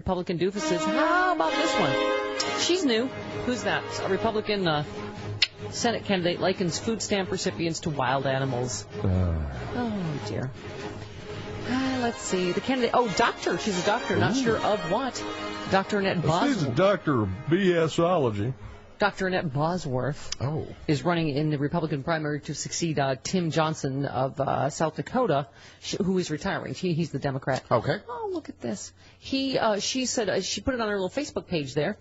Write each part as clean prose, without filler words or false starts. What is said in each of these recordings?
Republican doofuses. How about this one? She's new. Who's that? A Republican Senate candidate likens food stamp recipients to wild animals. Oh, dear. Let's see. The candidate, doctor. She's a doctor. Not sure of what. Dr. Annette Bosworth. She's a doctor of BSology. Dr. Annette Bosworth is running in the Republican primary to succeed Tim Johnson of South Dakota, who is retiring. He's the Democrat. Okay. Oh, look at this. She said, she put it on her little Facebook page there.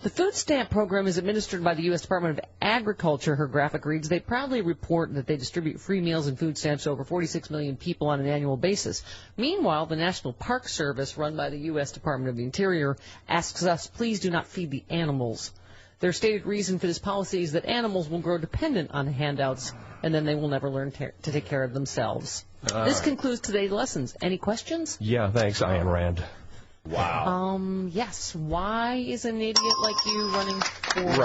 The food stamp program is administered by the U.S. Department of Agriculture, her graphic reads. They proudly report that they distribute free meals and food stamps to over 46 million people on an annual basis. Meanwhile, the National Park Service, run by the U.S. Department of the Interior, asks us, please do not feed the animals. Their stated reason for this policy is that animals will grow dependent on handouts, and then they will never learn to take care of themselves. This concludes today's lessons. Any questions? Yeah, thanks, Ayn Rand. Wow. Yes. Why is an idiot like you running for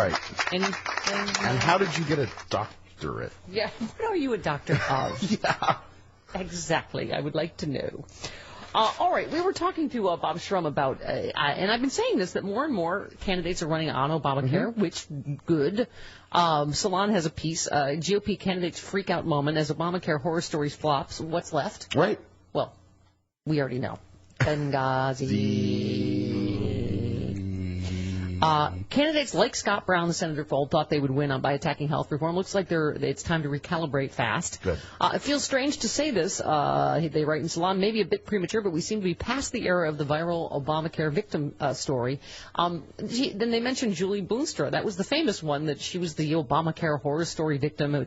anything? And how did you get a doctorate? Yeah. What are you a doctor of? Yeah. Exactly. I would like to know. All right. We were talking to Bob Shrum about, and I've been saying this, that more and more candidates are running on Obamacare, which, good. Salon has a piece, GOP candidates freak out moment as Obamacare horror stories flops. What's left? Right. Well, we already know. Benghazi. Candidates like Scott Brown, the Senator Fold, thought they would win by attacking health reform. Looks like it's time to recalibrate fast. Good. It feels strange to say this, they write in Salon, maybe a bit premature, but we seem to be past the era of the viral Obamacare victim story. Then they mentioned Julie Boonstra. That was the famous one, that she was the Obamacare horror story victim,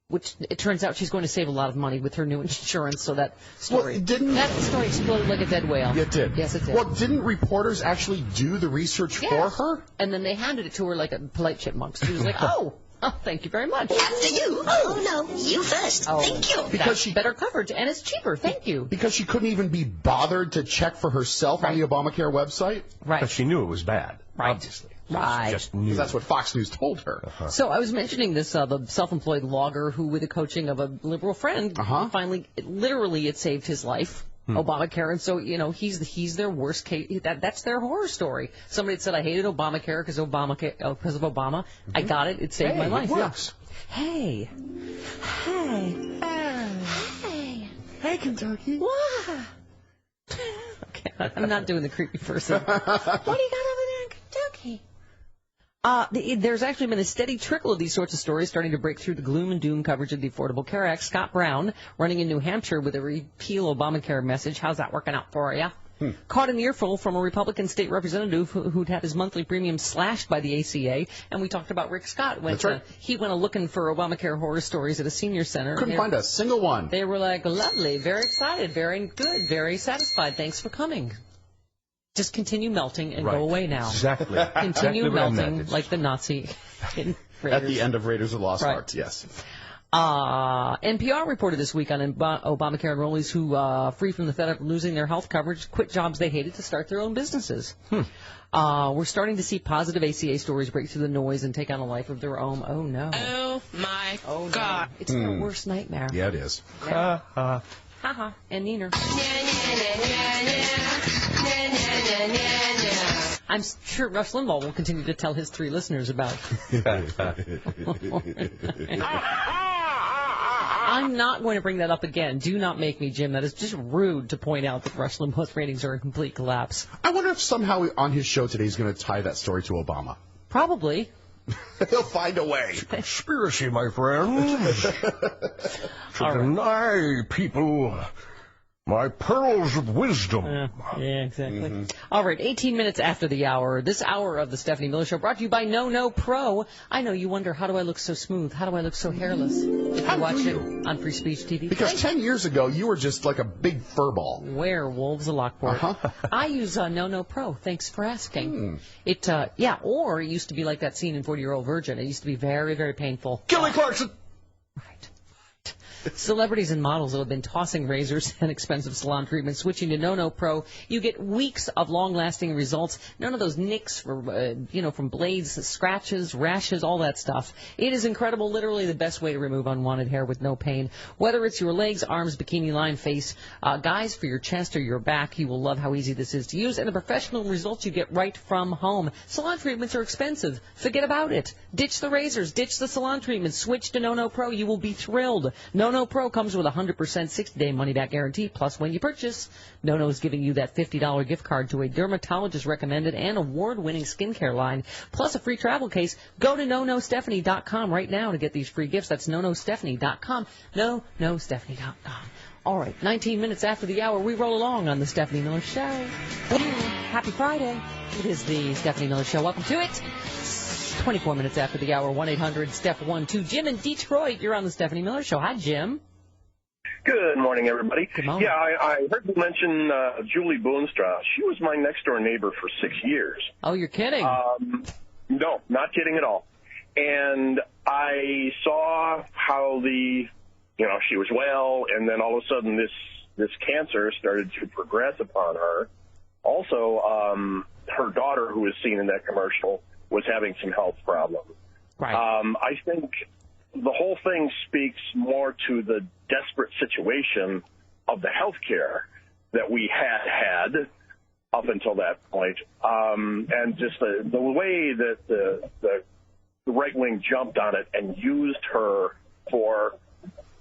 which it turns out she's going to save a lot of money with her new insurance, so that story, that story exploded like a dead whale. It did. Yes, it did. Well, didn't reporters actually do the research for her? And then they handed it to her like a polite chipmunk. She was like, oh, thank you very much. After you. Oh, no, you first. Thank you. Because she better coverage, and it's cheaper. Thank you. Because she couldn't even be bothered to check for herself on the Obamacare website? Right. But she knew it was bad, right. Obviously. Right. Just knew. Because that's what Fox News told her. So I was mentioning this, the self-employed logger who, with the coaching of a liberal friend, finally, literally, it saved his life. Obamacare, and so he's their worst case. That's their horror story. Somebody had said, I hated Obamacare because of Obama. I got it. It saved my life. It works. Hey, Kentucky. What? Okay, I'm not doing the creepy person. What do you got over there in Kentucky? There's actually been a steady trickle of these sorts of stories starting to break through the gloom and doom coverage of the Affordable Care Act. Scott Brown, running in New Hampshire with a repeal Obamacare message. How's that working out for you? Caught an earful from a Republican state representative who'd had his monthly premium slashed by the ACA, and we talked about Rick Scott. He went looking for Obamacare horror stories at a senior center. Couldn't find a single one. They were like, lovely, very excited, very good, very satisfied. Thanks for coming. Just continue melting and go away now. Exactly. Continue melting like the Nazi in Raiders. At the end of Raiders of the Lost Ark, yes. NPR reported this week on Obamacare enrollees who, free from the threat of losing their health coverage, quit jobs they hated to start their own businesses. We're starting to see positive ACA stories break through the noise and take on a life of their own. Oh, no. Oh, my God. No. It's their worst nightmare. Yeah, it is. Ha ha. And Neener. I'm sure Rush Limbaugh will continue to tell his 3 listeners about. I'm not going to bring that up again. Do not make me, Jim. That is just rude to point out that Rush Limbaugh's ratings are in complete collapse. I wonder if somehow on his show today he's going to tie that story to Obama. Probably. He'll find a way. Conspiracy, my friends. To deny people my pearls of wisdom. Yeah, exactly. All right, 18 minutes after the hour. This hour of the Stephanie Miller Show brought to you by No Pro. I know you wonder, how do I look so smooth? How do I look so hairless? If you watch it on Free Speech TV. Because 10 years ago, you were just like a big furball. Werewolves of Lockport. I use No Pro. Thanks for asking. Or it used to be like that scene in 40-Year-Old Virgin. It used to be very, very painful. Kelly Clarkson. Right. Celebrities and models have been tossing razors and expensive salon treatments. Switching to No Pro, you get weeks of long-lasting results. None of those nicks from blades, scratches, rashes, all that stuff. It is incredible. Literally the best way to remove unwanted hair with no pain. Whether it's your legs, arms, bikini line, face, guys, for your chest or your back, you will love how easy this is to use and the professional results you get right from home. Salon treatments are expensive. Forget about it. Ditch the razors. Ditch the salon treatments. Switch to No Pro. You will be thrilled. No Pro comes with a 100% 60-day money-back guarantee. Plus, when you purchase, No is giving you that $50 gift card to a dermatologist-recommended and award-winning skincare line, plus a free travel case. Go to NoNoStephanie.com right now to get these free gifts. That's NoNoStephanie.com. NoNoStephanie.com. All right, 19 minutes after the hour, we roll along on the Stephanie Miller Show. Happy Friday. It is the Stephanie Miller Show. Welcome to it. 24 minutes after the hour, 1-800-STEPH-12. Jim in Detroit, you're on the Stephanie Miller Show. Hi, Jim. Good morning, everybody. Good morning. Yeah, I heard you mention Julie Boonstra. She was my next-door neighbor for 6 years. Oh, you're kidding. No, not kidding at all. And I saw how she was well, and then all of a sudden this cancer started to progress upon her. Also, her daughter, who was seen in that commercial, was having some health problems. Right. I think the whole thing speaks more to the desperate situation of the health care that we had up until that point, and just the way that the right wing jumped on it and used her for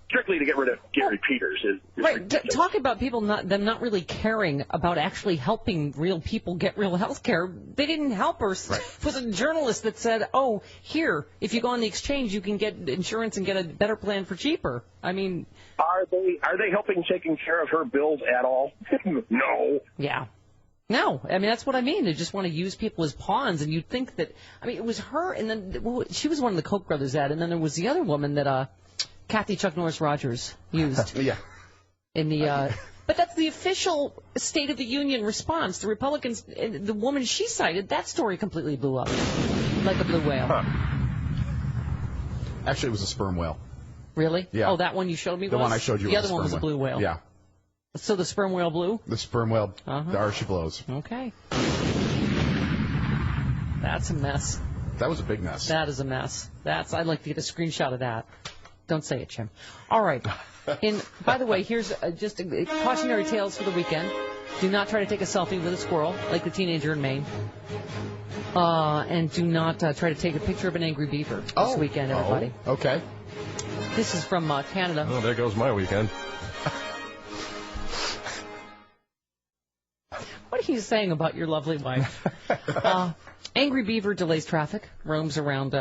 strictly to get rid of Gary Peters is right. ridiculous. Talk about people not really caring about actually helping real people get real health care. They didn't help her. Right. It was a journalist that said, "Oh, here, if you go on the exchange, you can get insurance and get a better plan for cheaper." I mean, are they helping taking care of her bills at all? No. Yeah. No, I mean, that's what I mean. They just want to use people as pawns, and you'd think that, I mean, it was her, and then she was one of the Koch brothers and then there was the other woman that Kathy Chuck Norris Rogers used. Yeah. In the, but that's the official State of the Union response. The Republicans, the woman she cited, that story completely blew up, like a blue whale. Huh. Actually, it was a sperm whale. Really? Yeah. Oh, that one you showed me was? The one I showed you the was other one was a blue whale. Yeah. So the sperm whale blew? The sperm whale, the Archie blows. Okay. That's a mess. That was a big mess. That is a mess. I'd like to get a screenshot of that. Don't say it, Jim. All right. By the way, here's just a cautionary tales for the weekend. Do not try to take a selfie with a squirrel, like the teenager in Maine. And do not try to take a picture of an angry beaver this weekend, everybody. Oh, okay. This is from Canada. Oh, there goes my weekend. What are you saying about your lovely wife? Angry beaver delays traffic, roams around,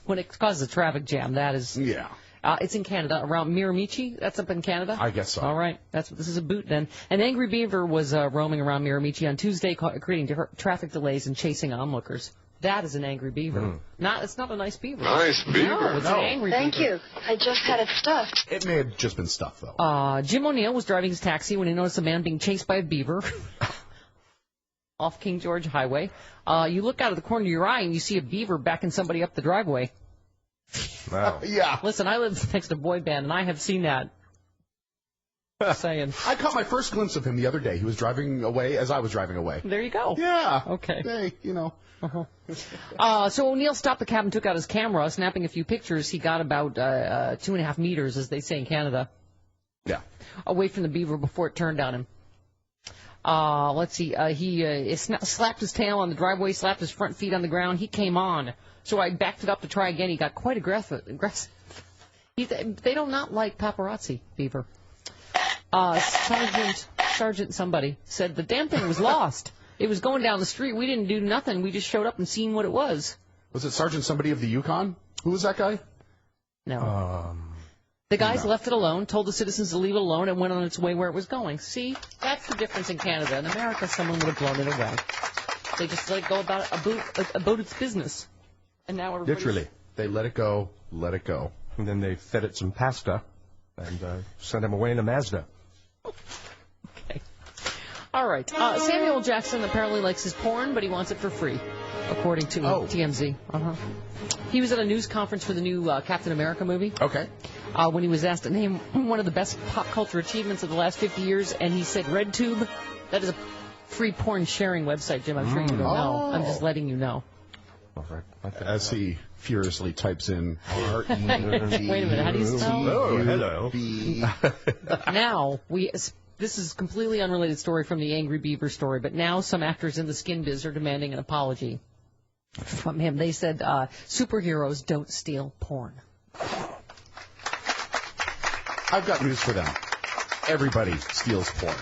when it causes a traffic jam, that is... Yeah. It's in Canada, around Miramichi. That's up in Canada? I guess so. All right. This is a boot then. An angry beaver was roaming around Miramichi on Tuesday, creating traffic delays and chasing onlookers. That is an angry beaver. It's not a nice beaver. Nice beaver. No, it's an angry beaver. Thank you. I just had it stuffed. It may have just been stuff, though. Jim O'Neill was driving his taxi when he noticed a man being chased by a beaver off King George Highway. You look out of the corner of your eye and you see a beaver backing somebody up the driveway. Wow. Yeah. Listen, I live next to a boy band, and I have seen that. Just saying. I caught my first glimpse of him the other day. He was driving away as I was driving away. There you go. Yeah. Okay. Hey, So O'Neill stopped the cab and took out his camera, snapping a few pictures. He got about 2.5 meters, as they say in Canada. Yeah. Away from the beaver before it turned on him. Let's see. He slapped his tail on the driveway, slapped his front feet on the ground. He came on. So I backed it up to try again. He got quite aggressive. They do not like paparazzi, beaver. Sergeant somebody said the damn thing was lost. It was going down the street. We didn't do nothing. We just showed up and seen what it was. Was it Sergeant somebody of the Yukon? Who was that guy? No. The guys left it alone, told the citizens to leave it alone, and went on its way where it was going. See, that's the difference in Canada. In America, someone would have blown it away. They just let it go about its business. And now everybody's... Literally. They let it go, let it go. And then they fed it some pasta and sent him away in a Mazda. Okay. All right. Samuel L. Jackson apparently likes his porn, but he wants it for free, according to TMZ. He was at a news conference for the new Captain America movie. Okay. When he was asked to name one of the best pop culture achievements of the last 50 years, and he said RedTube. That is a free porn sharing website, Jim. I'm sure you don't know. I'm just letting you know. As he furiously types in R-E-D. Wait a minute. How do you spell? Oh, hello. Now, this is a completely unrelated story from the Angry Beaver story, but now some actors in the skin biz are demanding an apology from him. They said superheroes don't steal porn. I've got news for them. Everybody steals porn.